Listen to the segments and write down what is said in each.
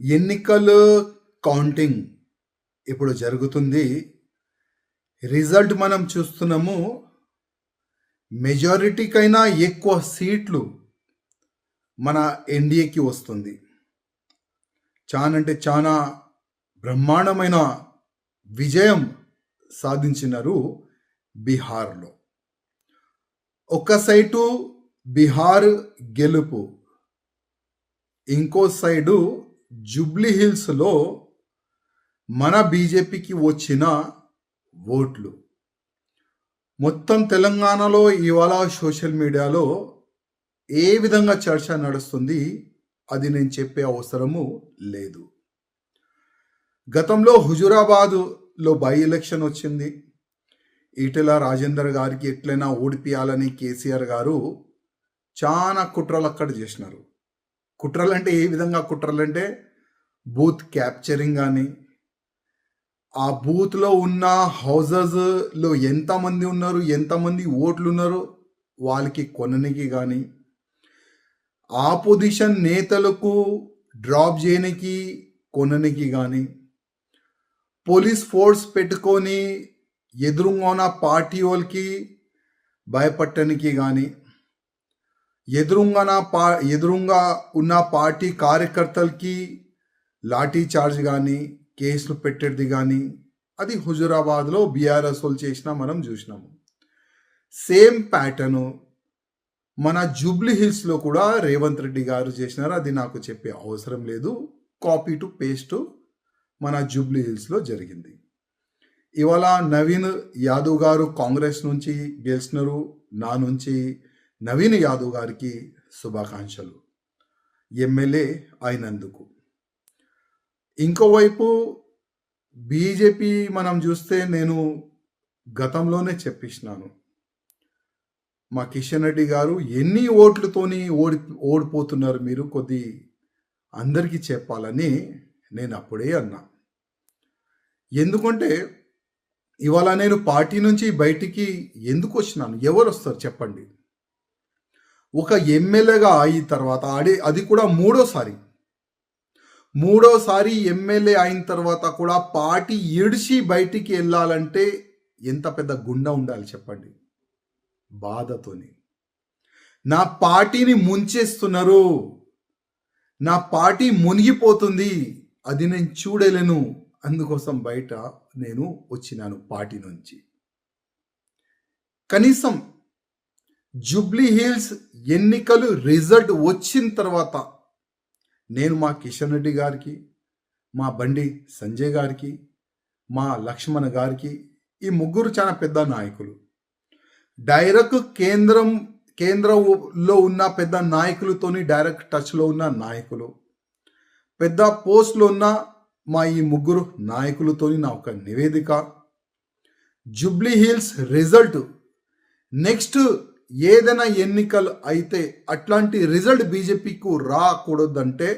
ఎన్నికలు కౌంటింగ్ ఇప్పుడు జరుగుతుంది. రిజల్ట్ మనం చూస్తున్నాము. మెజారిటీకైనా ఎక్కువ సీట్లు మన ఎన్డీఏకి వస్తుంది. చాలా బ్రహ్మాండమైన విజయం సాధించినారు బీహార్లో. ఒక సైటు బీహార్ గెలుపు, ఇంకో సైడు జూబ్లీ హిల్స్లో మన బీజేపీకి వచ్చిన ఓట్లు. మొత్తం తెలంగాణలో ఇవాళ సోషల్ మీడియాలో ఏ విధంగా చర్చ నడుస్తుంది అది నేను చెప్పే అవసరము లేదు. గతంలో హుజురాబాద్లో బై ఎలక్షన్ వచ్చింది. ఈటెల రాజేందర్ గారికి ఎట్లయినా ఓడిపియాలని కేసీఆర్ గారు చాలా కుట్రలు అక్కడ చేసినారు. కుట్రలు అంటే ఏ విధంగా కుట్రలు అంటే బూత్ క్యాప్చరింగ్ కానీ, ఆ బూత్లో ఉన్న హౌజెస్లో ఎంతమంది ఉన్నారు, ఎంతమంది ఓట్లు ఉన్నారు వాళ్ళకి కొననికి కానీ, ఆపోజిషన్ నేతలకు డ్రాప్ చేయడానికి కొననికి కానీ, పోలీస్ ఫోర్స్ పెట్టుకొని ఎదురుగా పార్టీ వాళ్ళకి భయపట్టడానికి కానీ, ఎదురుగా ఉన్న పార్టీ కార్యకర్తలకి లాఠీ చార్జ్ కానీ, కేసులు పెట్టేది కానీ, అది హుజురాబాద్లో బీఆర్ఎస్ వాళ్ళు చేసినా మనం చూసినాము. సేమ్ ప్యాటర్ను మన జూబ్లీ హిల్స్లో కూడా రేవంత్ రెడ్డి గారు చేసినారు. అది నాకు చెప్పే అవసరం లేదు. కాపీ టు పేస్ట్ మన జూబ్లీ హిల్స్లో జరిగింది. ఇవాళ నవీన్ యాదవ్ గారు కాంగ్రెస్ నుంచి గెలిచినారు. నా నుంచి నవీన్ యాదవ్ గారికి శుభాకాంక్షలు, ఎమ్మెల్యే అయినందుకు. ఇంకోవైపు బీజేపీ మనం చూస్తే నేను గతంలోనే చెప్పిస్తున్నాను, మా కిషన్ రెడ్డి గారు ఎన్ని ఓట్లతోని ఓడిపోతున్నారు మీరు కొద్ది అందరికీ చెప్పాలని నేను అప్పుడే అన్నా. ఎందుకంటే ఇవాళ నేను పార్టీ నుంచి బయటికి ఎందుకు వచ్చినాను, ఎవరు వస్తారు చెప్పండి. ఒక ఎమ్మెల్యేగా అయిన తర్వాత అది కూడా మూడోసారి ఎమ్మెల్యే అయిన తర్వాత కూడా పార్టీ ఇడిచి బయటికి వెళ్ళాలంటే ఎంత పెద్ద గుండె ఉండాలి చెప్పండి. బాధతోని నా పార్టీని ముంచేస్తున్నారు, నా పార్టీ మునిగిపోతుంది, అది నేను చూడలేను, అందుకోసం బయట నేను వచ్చినాను పార్టీ నుంచి. కనీసం జూబ్లీ హిల్స్ ఎన్నికలు రిజల్ట్ వచ్చిన తర్వాత నేను మా కిషన్ రెడ్డి గారికి, మా బండి సంజయ్ గారికి, మా లక్ష్మణ్ గారికి, ఈ ముగ్గురు చాలా పెద్ద నాయకులు, డైరెక్ట్ కేంద్రంలో ఉన్న పెద్ద నాయకులతోని డైరెక్ట్ టచ్లో ఉన్న నాయకులు, పెద్ద పోస్ట్లో ఉన్న మా ఈ ముగ్గురు నాయకులతోని నా ఒక నివేదిక. జూబ్లీ హిల్స్ రిజల్ట్ నెక్స్ట్ ఏదైనా ఎన్నికలు అయితే అట్లాంటి రిజల్ట్ బీజేపీకు రాకూడదంటే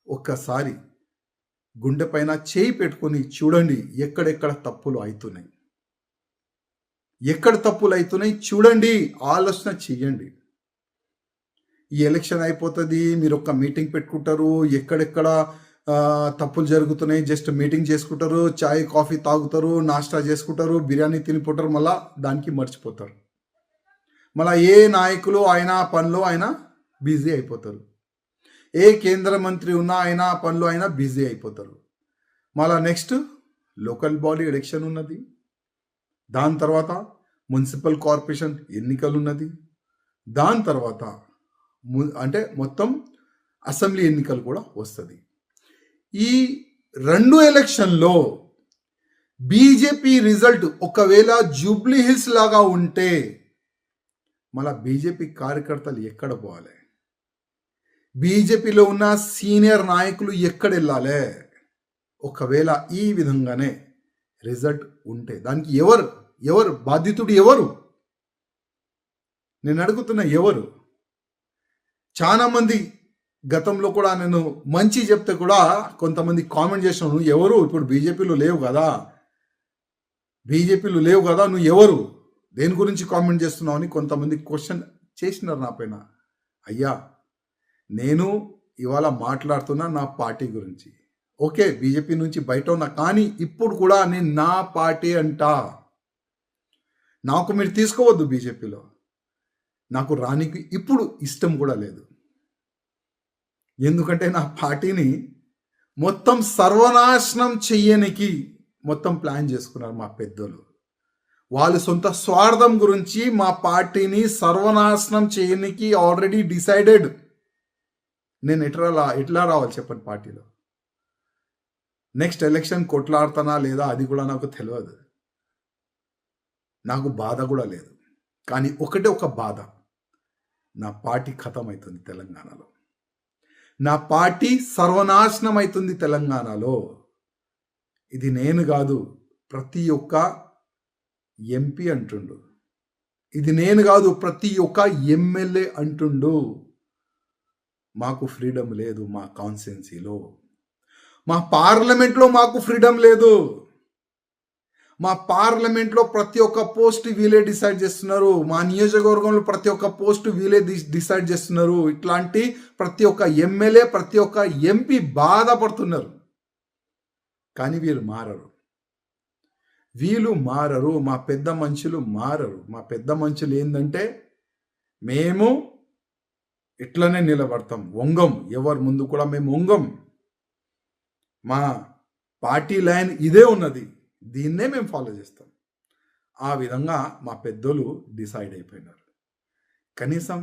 ఒక్కసారి గుండె పైన చేయి పెట్టుకొని చూడండి ఎక్కడెక్కడ తప్పులు అవుతున్నాయి, చూడండి, ఆలోచన చెయ్యండి. ఈ ఎలక్షన్ అయిపోతుంది, మీరు ఒక మీటింగ్ పెట్టుకుంటారు, ఎక్కడెక్కడ తప్పులు జరుగుతున్నాయి జస్ట్ మీటింగ్ చేసుకుంటారు, చాయ్ కాఫీ తాగుతారు, నాష్టా చేసుకుంటారు, బిర్యానీ తినిపోతారు, మళ్ళా దానికి మర్చిపోతారు. మళ్ళీ ఏ నాయకులు ఆయన పనిలో ఆయన బిజీ అయిపోతారు, ఏ కేంద్ర మంత్రి ఉన్నా ఆయన పనిలో ఆయన బిజీ అయిపోతారు. మళ్ళీ నెక్స్ట్ లోకల్ బాడీ ఎలక్షన్ ఉన్నది, దాని తర్వాత మున్సిపల్ కార్పొరేషన్ ఎన్నికలు ఉన్నది, దాని తర్వాత అంటే మొత్తం అసెంబ్లీ ఎన్నికలు కూడా వస్తుంది. ఈ 2 ఎలక్షన్లో బీజేపీ రిజల్ట్ ఒకవేళ జూబ్లీ హిల్స్ లాగా ఉంటే మళ్ళా బీజేపీ కార్యకర్తలు ఎక్కడ పోవాలి, బీజేపీలో ఉన్న సీనియర్ నాయకులు ఎక్కడ వెళ్ళాలి? ఒకవేళ ఈ విధంగానే రిజల్ట్ ఉంటే దానికి ఎవరు బాధితుడు? ఎవరు? నేను అడుగుతున్న ఎవరు? చాలా మంది గతంలో కూడా నేను మంచి చెప్తే కూడా కొంతమంది కామెంట్ చేసినాను, ఎవరు ఇప్పుడు బీజేపీలో లేవు కదా, నువ్వు ఎవరు, దేని గురించి కామెంట్ చేస్తున్నావు అని కొంతమంది క్వశ్చన్ చేసినారు నా పైన. అయ్యా, నేను ఇవాళ మాట్లాడుతున్నా నా పార్టీ గురించి. ఓకే, బీజేపీ నుంచి బయట ఉన్నా, కానీ ఇప్పుడు కూడా నేను నా పార్టీ అంటా. నాకు మీరు తీసుకోవద్దు బీజేపీలో. నాకు రానికి ఇప్పుడు ఇష్టం కూడా లేదు. ఎందుకంటే నా పార్టీని మొత్తం సర్వనాశనం చెయ్యనికి మొత్తం ప్లాన్ చేసుకున్నారు మా పెద్దలు. వాళ్ళ సొంత స్వార్థం గురించి మా పార్టీని సర్వనాశనం చేయనికి ఆల్రెడీ డిసైడెడ్. నేను ఎట్లా రావాలి చెప్పండి పార్టీలో? నెక్స్ట్ ఎలక్షన్ కొట్లాడుతానా లేదా అది కూడా నాకు తెలియదు. నాకు బాధ కూడా లేదు. కానీ ఒకటే ఒక బాధ, నా పార్టీ ఖతం అవుతుంది తెలంగాణలో. నా పార్టీ సర్వనాశనం అవుతుంది తెలంగాణలో. ఇది నేను కాదు, ప్రతి ఒక్క ఎంపీ అంటుండు. ఇది నేను కాదు, ప్రతి ఒక్క ఎమ్మెల్యే అంటుండు. మాకు ఫ్రీడమ్ లేదు మా కాన్స్టిట్యున్సీలో. మా పార్లమెంట్లో మాకు ఫ్రీడమ్ లేదు. మా పార్లమెంట్లో ప్రతి ఒక్క పోస్ట్ వీలే డిసైడ్ చేస్తున్నారు. మా నియోజకవర్గంలో ప్రతి ఒక్క పోస్ట్ వీలే డిసైడ్ చేస్తున్నారు. ఇట్లాంటి ప్రతి ఒక్క ఎమ్మెల్యే, ప్రతి ఒక్క ఎంపీ బాధపడుతున్నారు. కానీ వీళ్ళు మారరు. మా పెద్ద మనుషులు మారరు. మా పెద్ద మనుషులు ఏంటంటే, మేము ఇట్లనే నిలబడతాం, వంగం. ఎవరి ముందు కూడా మేము వంగం. మా పార్టీ లైన్ ఇదే ఉన్నది, దీన్నే మేము ఫాలో చేస్తాం. ఆ విధంగా మా పెద్దలు డిసైడ్ అయిపోయినారు. కనీసం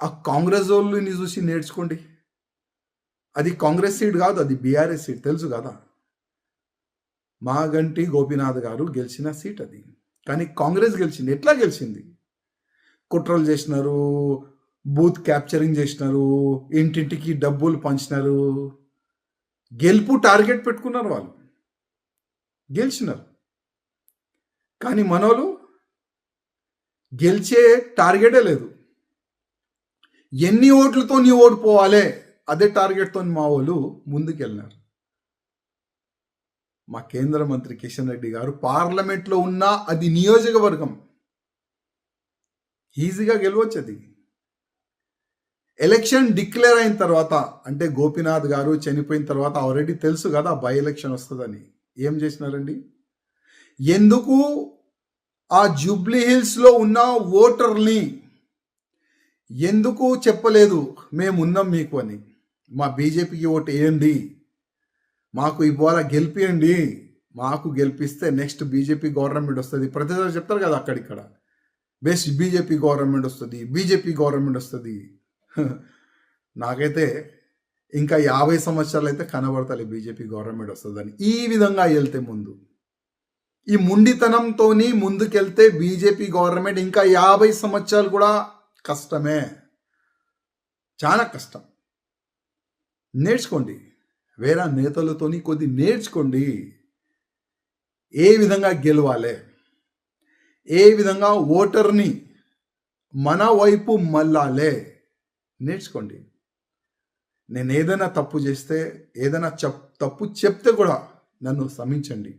ఆ కాంగ్రెస్ వాళ్ళని చూసి నేర్చుకోండి. అది కాంగ్రెస్ సీట్ కాదు, అది బీఆర్ఎస్ సీట్, తెలుసు కదా. మాగంటి గోపీనాథ్ గారు గెలిచిన సీట్ అది. కానీ కాంగ్రెస్ గెలిచింది. ఎట్లా గెలిచింది? కుట్రలు చేసినారు, బూత్ క్యాప్చరింగ్ చేసినారు, ఇంటింటికి డబ్బులు పంచినారు. గెలుపు టార్గెట్ పెట్టుకున్నారు, వాళ్ళు గెలిచినారు. కానీ మనోళ్ళు గెలిచే టార్గెటే లేదు. ఎన్ని ఓట్లతో నీ ఓడిపోవాలి అదే టార్గెట్తో మా వాళ్ళు ముందుకెళ్ళినారు. మా కేంద్ర మంత్రి కిషన్ రెడ్డి గారు పార్లమెంట్లో ఉన్న అది నియోజకవర్గం ఈజీగా గెలవచ్చు. అది ఎలక్షన్ డిక్లేర్ అయిన తర్వాత, అంటే గోపీనాథ్ గారు చనిపోయిన తర్వాత ఆల్రెడీ తెలుసు కదా బై ఎలక్షన్ వస్తుందని. ఏం చేసినారండి? ఎందుకు ఆ జూబ్లీ హిల్స్లో ఉన్న ఓటర్ని ఎందుకు చెప్పలేదు మేమున్నాం మీకు అని? మా బీజేపీకి ఓటు వేయండి, మాకు ఇవాళ గెలిపియండి, మాకు గెలిపిస్తే నెక్స్ట్ బీజేపీ గవర్నమెంట్ వస్తుంది. ప్రతిసారి చెప్తారు కదా అక్కడిక్కడ, బెస్ట్ బీజేపీ గవర్నమెంట్ వస్తుంది. నాకైతే ఇంకా 50 సంవత్సరాలు అయితే కనబడతాయి బీజేపీ గవర్నమెంట్ వస్తుందని. ఈ విధంగా వెళ్తే ముందు, ఈ ముండితనంతో ముందుకెళ్తే బీజేపీ గవర్నమెంట్ ఇంకా 50 సంవత్సరాలు కూడా కష్టమే, చాలా కష్టం. నేర్చుకోండి, వేరే నేతలతోని కొద్ది నేర్చుకోండి. ఏ విధంగా గెలవాలి, ఏ విధంగా ఓటర్ని మన వైపు మళ్ళాలే నేర్చుకోండి. నేను ఏదైనా తప్పు చేస్తే, ఏదైనా తప్పు చెప్తే కూడా నన్ను క్షమించండి.